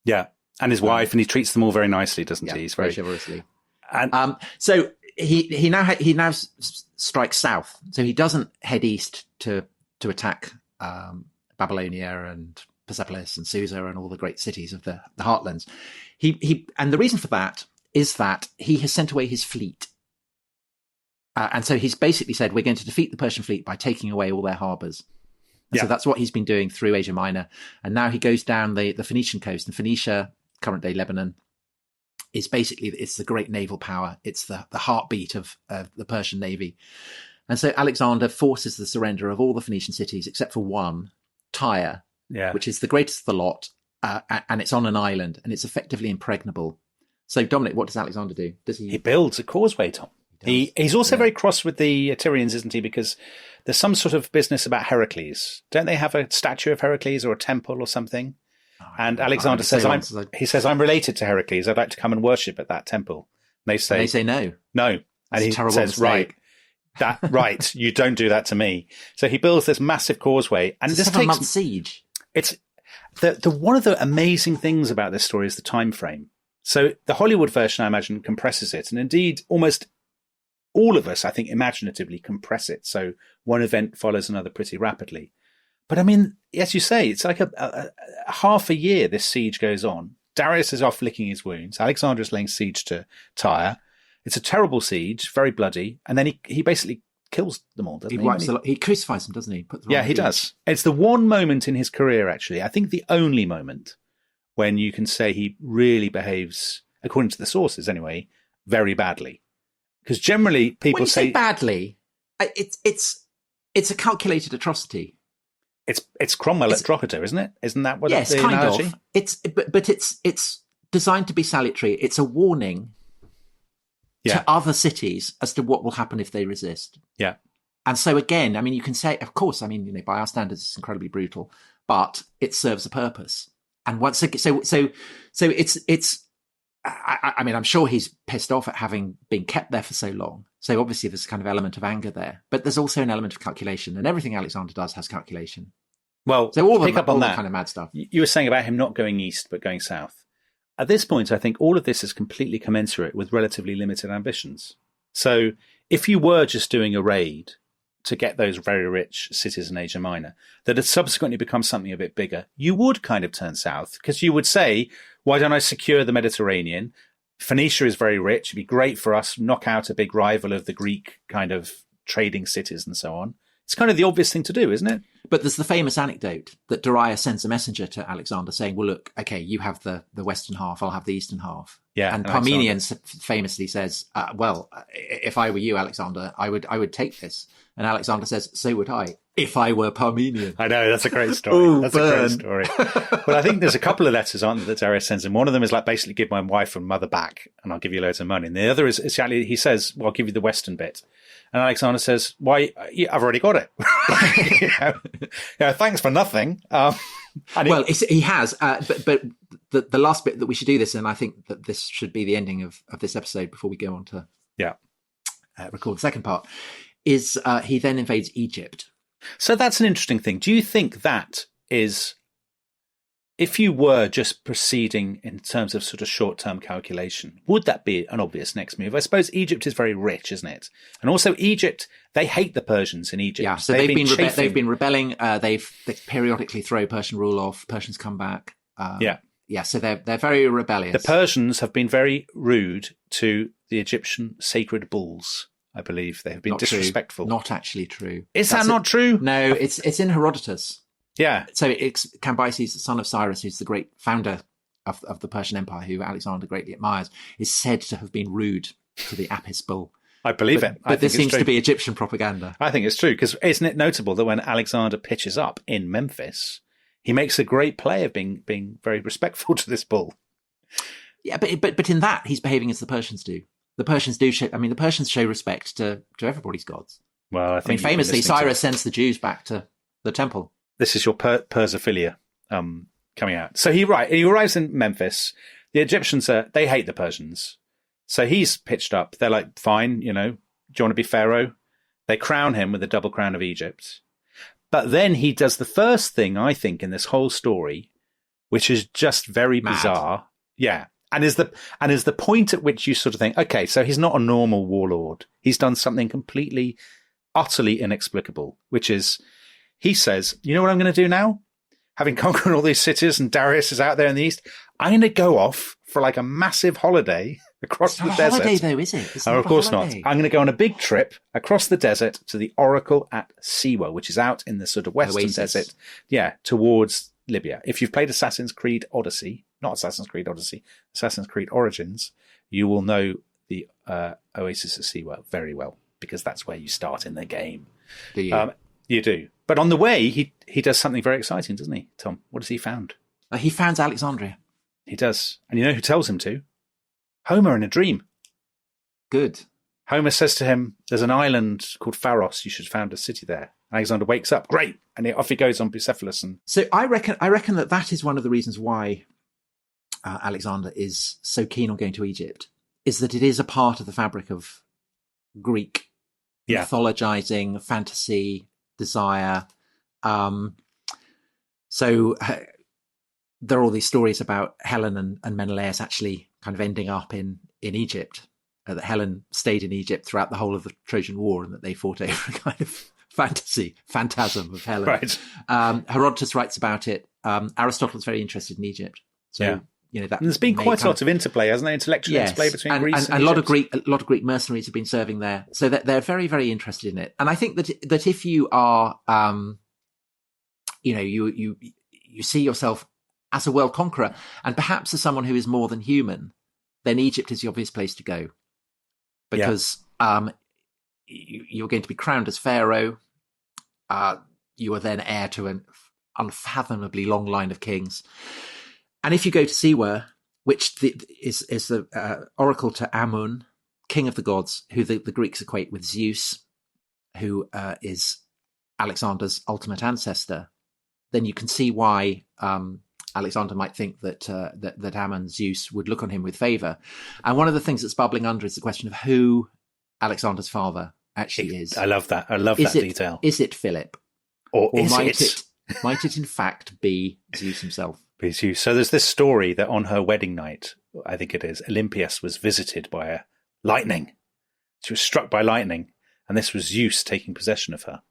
Yeah, and his wife, and he treats them all very nicely, doesn't he? He's very chivalrously. And so he now strikes south. So he doesn't head east to attack Babylonia and Persepolis and Susa and all the great cities of the heartlands. And the reason for that is that he has sent away his fleet. And so he's basically said, we're going to defeat the Persian fleet by taking away all their harbours. So that's what he's been doing through Asia Minor. And now he goes down the Phoenician coast. And Phoenicia, current day Lebanon, is basically, it's the great naval power. It's the heartbeat of the Persian navy. And so Alexander forces the surrender of all the Phoenician cities except for one, Tyre, which is the greatest of the lot. And it's on an island and it's effectively impregnable. So Dominic, what does Alexander do? He builds a causeway, Tom. He's also very cross with the Tyrians, isn't he? Because there's some sort of business about Heracles. Don't they have a statue of Heracles or a temple or something? And Alexander says, I'm related to Heracles. I'd like to come and worship at that temple. And they say no. No. And he says, right, you don't do that to me. So he builds this massive causeway. And it's a 7-month siege. It's one of the amazing things about this story is the time frame. So the Hollywood version, I imagine, compresses it. And indeed, almost all of us, I think, imaginatively compress it. So one event follows another pretty rapidly. But I mean, as you say, it's like a half a year this siege goes on. Darius is off licking his wounds. Alexander is laying siege to Tyre. It's a terrible siege, very bloody. And then he basically kills them all, doesn't he? He crucifies them, doesn't he? He does. It's the one moment in his career, actually, I think the only moment when you can say he really behaves, according to the sources anyway, very badly. Because generally people when you say badly, it's a calculated atrocity. It's Cromwell at Drogheda, isn't it? Isn't that what the analogy? But it's designed to be salutary. It's a warning to other cities as to what will happen if they resist. Yeah. And so again, I mean, you can say, of course, I mean, by our standards, it's incredibly brutal, but it serves a purpose. And once again, so it's. I mean, I'm sure he's pissed off at having been kept there for so long. So obviously there's a kind of element of anger there, but there's also an element of calculation, and everything Alexander does has calculation. Well, so pick up on that kind of mad stuff. You were saying about him not going east, but going south. At this point, I think all of this is completely commensurate with relatively limited ambitions. So if you were just doing a raid to get those very rich cities in Asia Minor that had subsequently become something a bit bigger, you would kind of turn south because you would say, why don't I secure the Mediterranean? Phoenicia is very rich. It'd be great for us, knock out a big rival of the Greek kind of trading cities and so on. It's kind of the obvious thing to do, isn't it? But there's the famous anecdote that Darius sends a messenger to Alexander saying, well, look, okay, you have the western half, I'll have the eastern half. Yeah, and Parmenion famously says, well, if I were you, Alexander, I would take this. And Alexander says, so would I, if I were Parmenion. I know, that's a great story. Ooh, that's burn. a great story. Well, I think there's a couple of letters, aren't there, that Darius sends him. One of them is like, basically, give my wife and mother back, and I'll give you loads of money. And the other is actually, he says, well, I'll give you the western bit. And Alexander says, why, I've already got it. Thanks for nothing. He has, but the last bit that we should do this, and I think that this should be the ending of this episode before we go on to record the second part, is he then invades Egypt. So that's an interesting thing. Do you think that is, if you were just proceeding in terms of sort of short-term calculation, would that be an obvious next move? I suppose Egypt is very rich, isn't it? And also Egypt, they hate the Persians in Egypt. Yeah, so they've been rebelling. They periodically throw Persian rule off. Persians come back. So they're very rebellious. The Persians have been very rude to the Egyptian sacred bulls. I believe they have been disrespectful. Not actually true. Is that not true? No, it's in Herodotus. Yeah. So it's Cambyses, the son of Cyrus, who's the great founder of the Persian Empire, who Alexander greatly admires, is said to have been rude to the Apis bull. I believe it. But this seems to be Egyptian propaganda. I think it's true, because isn't it notable that when Alexander pitches up in Memphis, he makes a great play of being very respectful to this bull. Yeah, but in that, he's behaving as the Persians do. The Persians the Persians show respect to everybody's gods. Well, I think famously, Cyrus sends the Jews back to the temple. This is your Persophilia coming out. So he arrives in Memphis. The Egyptians they hate the Persians. So he's pitched up. They're like, fine, do you want to be Pharaoh? They crown him with the double crown of Egypt. But then he does the first thing, I think, in this whole story, which is just very bizarre. Yeah. And is the point at which you sort of think, okay, so he's not a normal warlord. He's done something completely, utterly inexplicable, which is, he says, you know what I'm going to do now? Having conquered all these cities and Darius is out there in the east, I'm going to go off for like a massive holiday across the desert. It's not a holiday, though, is it? It's of course not. I'm going to go on a big trip across the desert to the oracle at Siwa, which is out in the sort of western desert. Yeah, towards Libya. If you've played Assassin's Creed Odyssey, not Assassin's Creed Odyssey, Assassin's Creed Origins, you will know the Oasis of Siwa very well, because that's where you start in the game. Do you? You do. But on the way, he does something very exciting, doesn't he, Tom? What has he found? He founds Alexandria. He does. And you know who tells him to? Homer in a dream. Good. Homer says to him, there's an island called Pharos. You should found a city there. Alexander wakes up. Great. And off he goes on Bucephalus. So I reckon that is one of the reasons why Alexander is so keen on going to Egypt, is that it is a part of the fabric of Greek mythologizing, fantasy, desire. So there are all these stories about Helen and Menelaus actually kind of ending up in Egypt, that Helen stayed in Egypt throughout the whole of the Trojan War, and that they fought over a kind of phantasm of Helen. Right. Herodotus writes about it. Aristotle's very interested in Egypt. So, that and there's been quite a lot of interplay, hasn't there? Intellectual interplay between Greece and a lot of Greek mercenaries have been serving there. So they're very, very interested in it. And I think that if you are, you see yourself as a world conqueror, and perhaps as someone who is more than human, then Egypt is the obvious place to go, because you're going to be crowned as pharaoh. You are then heir to an unfathomably long line of kings. And if you go to Siwa, which is the oracle to Amun, king of the gods, who the Greeks equate with Zeus, who is Alexander's ultimate ancestor, then you can see why Alexander might think that Ammon, Zeus, would look on him with favour. And one of the things that's bubbling under is the question of who Alexander's father actually is. I love that. I love that detail. Is it Philip? Or might it in fact be Zeus himself? Be Zeus. So there's this story that on her wedding night, I think it is, Olympias was visited by a lightning. She was struck by lightning, and this was Zeus taking possession of her.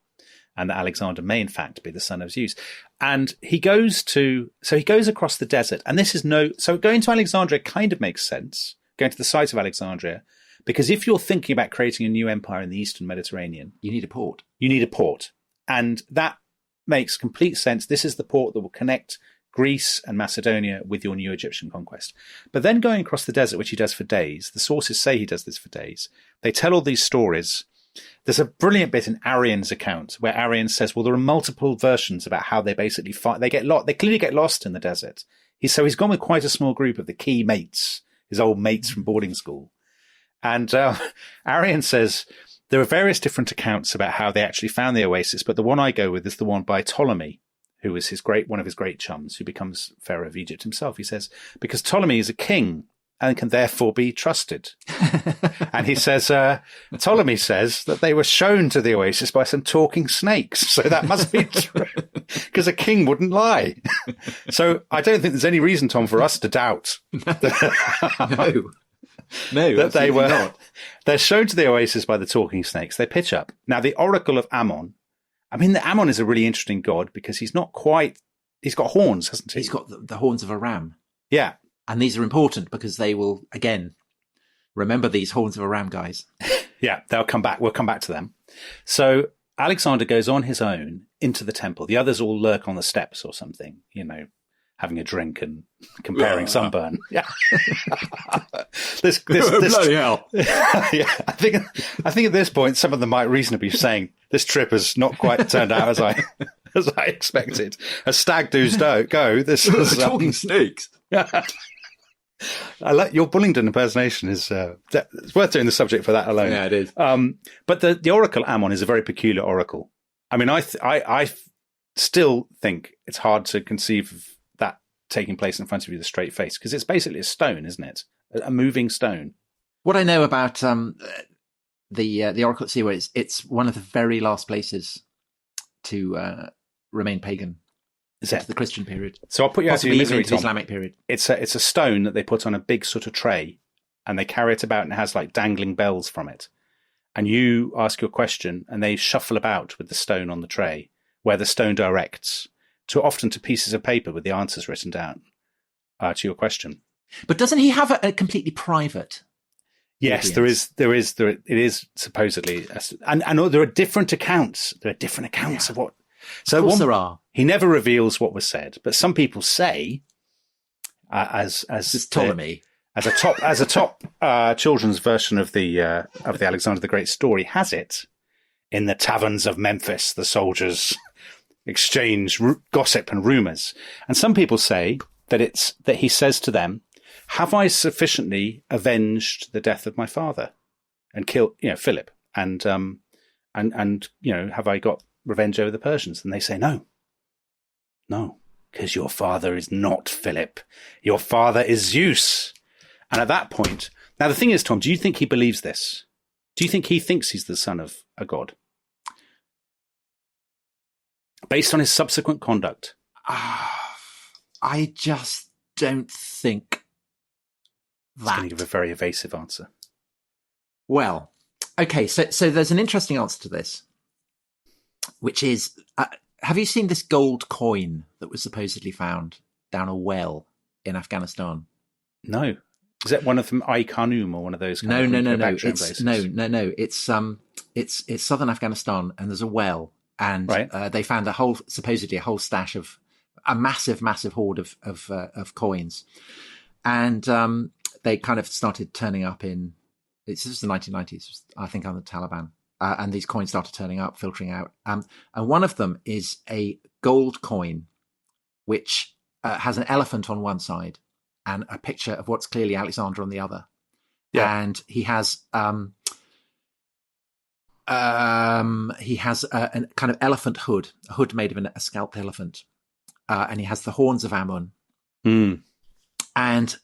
And that Alexander may in fact be the son of Zeus. And he goes across the desert, and so going to Alexandria kind of makes sense, going to the site of Alexandria, because if you're thinking about creating a new empire in the Eastern Mediterranean, you need a port. And that makes complete sense. This is the port that will connect Greece and Macedonia with your new Egyptian conquest. But then going across the desert, which he does for days, the sources say he does this for days. They tell all these stories. There's a brilliant bit in Arrian's account where Arrian says, well, there are multiple versions about how they basically fight. They clearly get lost in the desert. He's gone with quite a small group of the key mates, his old mates from boarding school. And Arrian says there are various different accounts about how they actually found the oasis, but the one I go with is the one by Ptolemy, who was one of his great chums, who becomes Pharaoh of Egypt himself. He says, because Ptolemy is a king and can therefore be trusted. And he says, Ptolemy says that they were shown to the oasis by some talking snakes. So that must be true, because a king wouldn't lie. So I don't think there's any reason, Tom, for us to doubt No, that they're shown to the oasis by the talking snakes. They pitch up. Now, the Oracle of Ammon, the Ammon is a really interesting god because he's got horns, hasn't he? He's got the horns of a ram. Yeah. And these are important because they will, again, remember these horns of a ram, guys. Yeah, they'll come back. We'll come back to them. So Alexander goes on his own into the temple. The others all lurk on the steps or something, having a drink and comparing sunburn. Yeah. this bloody hell. Yeah. I think at this point, some of them might reasonably be saying this trip has not quite turned out as I expected. As stag do's go, this is talking snakes. I like your Bullingdon impersonation is it's worth doing the subject for that alone. Yeah, it is. But the Oracle Ammon is a very peculiar oracle. I still think it's hard to conceive of that taking place in front of you with a straight face, because it's basically a stone, isn't it? A moving stone. What I know about the Oracle at Siwa, it's one of the very last places to remain pagan. Is it the Christian period? So I'll put you out of your misery, Tom. The Islamic period. It's a stone that they put on a big sort of tray, and they carry it about, and it has like dangling bells from it. And you ask your question, and they shuffle about with the stone on the tray, where the stone directs often to pieces of paper with the answers written down to your question. But doesn't he have a completely private? Yes, audience? It is supposedly, and there are different accounts. There are different accounts of what. So of course there are. He never reveals what was said, but some people say, as Ptolemy, as a top children's version of the Alexander the Great story has it, in the taverns of Memphis, the soldiers exchange gossip and rumors, and some people say that he says to them, "Have I sufficiently avenged the death of my father and killed Philip, and have I got revenge over the Persians?" And they say, no, because your father is not Philip. Your father is Zeus. And at that point, now the thing is, Tom, do you think he believes this? Do you think he thinks he's the son of a god? Based on his subsequent conduct? I just don't think that. He's going to give a very evasive answer. Well, okay, so there's an interesting answer to this, which is, have you seen this gold coin that was supposedly found down a well in Afghanistan? No. Is that one of them, Ai-Khanum, or one of those? No. It's southern Afghanistan, and there's a well, and right. They found supposedly a whole stash of a massive hoard of coins, and they kind of started turning up in. This was the 1990s, I think, under the Taliban. And these coins started turning up, filtering out. And one of them is a gold coin, which has an elephant on one side and a picture of what's clearly Alexander on the other. Yeah. And he has a kind of elephant hood, a hood made of a scalped elephant. And he has the horns of Ammon. Mm. And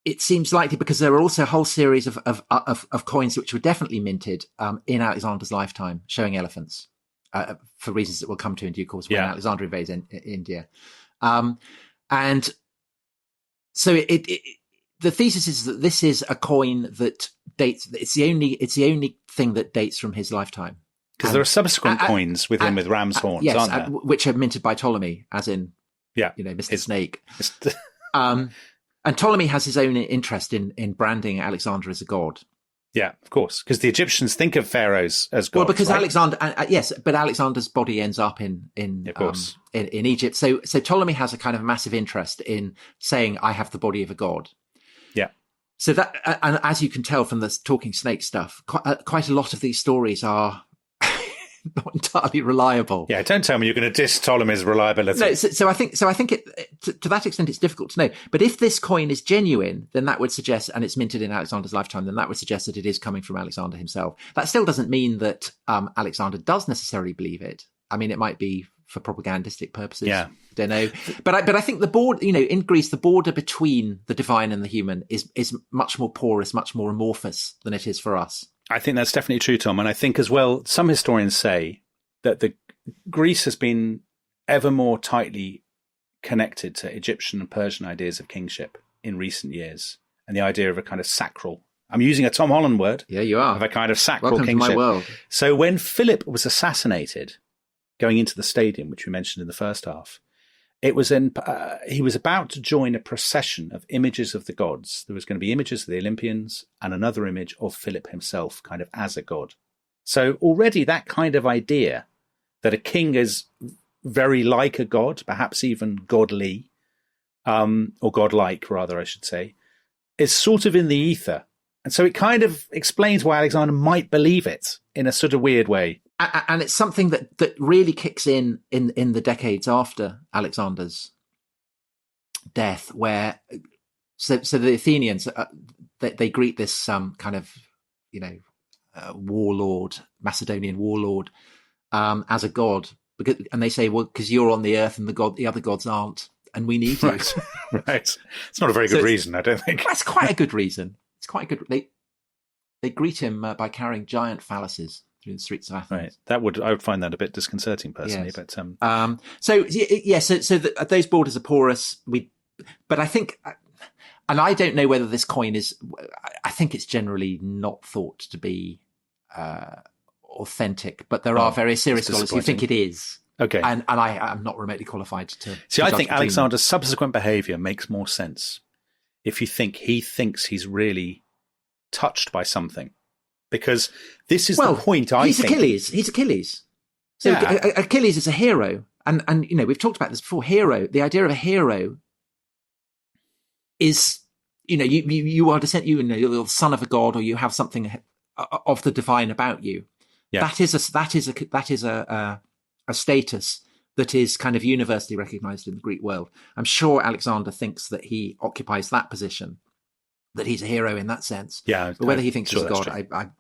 it seems likely because there are also a whole series of coins which were definitely minted in Alexander's lifetime, showing elephants for reasons that we'll come to in due course when Alexander invades India. And so the thesis is that this is a coin that dates. It's the only thing that dates from his lifetime. Because there are subsequent coins with him with ram's horns, aren't there? Which are minted by Ptolemy, as in Mr. Snake. And Ptolemy has his own interest in branding Alexander as a god. Yeah, of course, because the Egyptians think of pharaohs as gods. Well, because right? Alexander, yes, but Alexander's body ends up in Egypt. So Ptolemy has a kind of massive interest in saying, "I have the body of a god." Yeah. So that, and as you can tell from the talking snake stuff, quite a lot of these stories are not entirely reliable. Yeah, don't tell me you're going to diss Ptolemy's reliability. No, so I think it, to that extent it's difficult to know. But if this coin is genuine, then that would suggest, and it's minted in Alexander's lifetime, then that would suggest that it is coming from Alexander himself. That still doesn't mean that Alexander does necessarily believe it. I mean, it might be for propagandistic purposes. Yeah. Don't know. But I think the border, in Greece, the border between the divine and the human is much more porous, much more amorphous than it is for us. I think that's definitely true, Tom. And I think as well, some historians say that Greece has been ever more tightly connected to Egyptian and Persian ideas of kingship in recent years. And the idea of a kind of sacral, I'm using a Tom Holland word. Yeah, you are. Of a kind of sacral Welcome kingship. to my world. So when Philip was assassinated, going into the stadium, which we mentioned in the first half, it was he was about to join a procession of images of the gods. There was going to be images of the Olympians and another image of Philip himself, kind of as a god. So already that kind of idea that a king is very like a god, perhaps even godly, or godlike, rather, I should say, is sort of in the ether. And so it kind of explains why Alexander might believe it in a sort of weird way. And it's something that really kicks in the decades after Alexander's death, where so the Athenians they greet this kind of warlord, Macedonian warlord, as a god, and they say, well, because you're on the earth and the other gods aren't, and we need you. Right. It's not a very good reason, I don't think. That's quite a good reason. It's quite good. They greet him by carrying giant phalluses through the streets of Athens. Right. I would find that a bit disconcerting personally, yes. But so those borders are porous. But I think, and I don't know whether this coin is. I think it's generally not thought to be authentic, but there are very serious scholars who think it is. Okay, and I am not remotely qualified to. See, I think Alexander's subsequent behaviour makes more sense if you think he thinks he's really touched by something. Because this is the point, I think. He's Achilles. So Achilles is a hero. And we've talked about this before. Hero, the idea of a hero is, you are you're the son of a god, or you have something of the divine about you. Yeah. That is a status that is kind of universally recognized in the Greek world. I'm sure Alexander thinks that he occupies that position, that he's a hero in that sense. Yeah. But whether he thinks he's a god,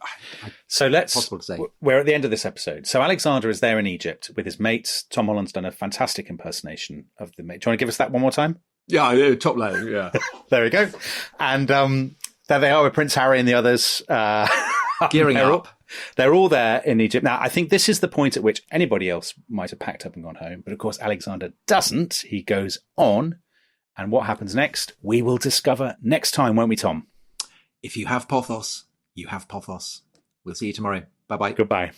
so let's, possible to say. We're at the end of this episode. So Alexander is there in Egypt with his mates. Tom Holland's done a fantastic impersonation of the mate. Do you want to give us that one more time? Yeah, top low, yeah. There we go. And there they are with Prince Harry and the others. Gearing up. They're all there in Egypt. Now, I think this is the point at which anybody else might have packed up and gone home. But of course, Alexander doesn't. He goes on. And what happens next, we will discover next time, won't we, Tom? If you have Pothos, you have Pothos. We'll see you tomorrow. Bye-bye. Goodbye.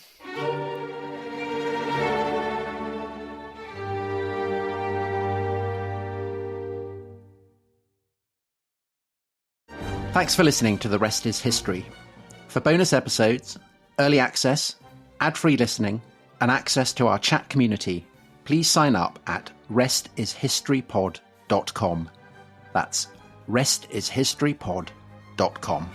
Thanks for listening to The Rest is History. For bonus episodes, early access, ad-free listening, and access to our chat community, please sign up at restishistorypod.com. That's restishistorypod.com.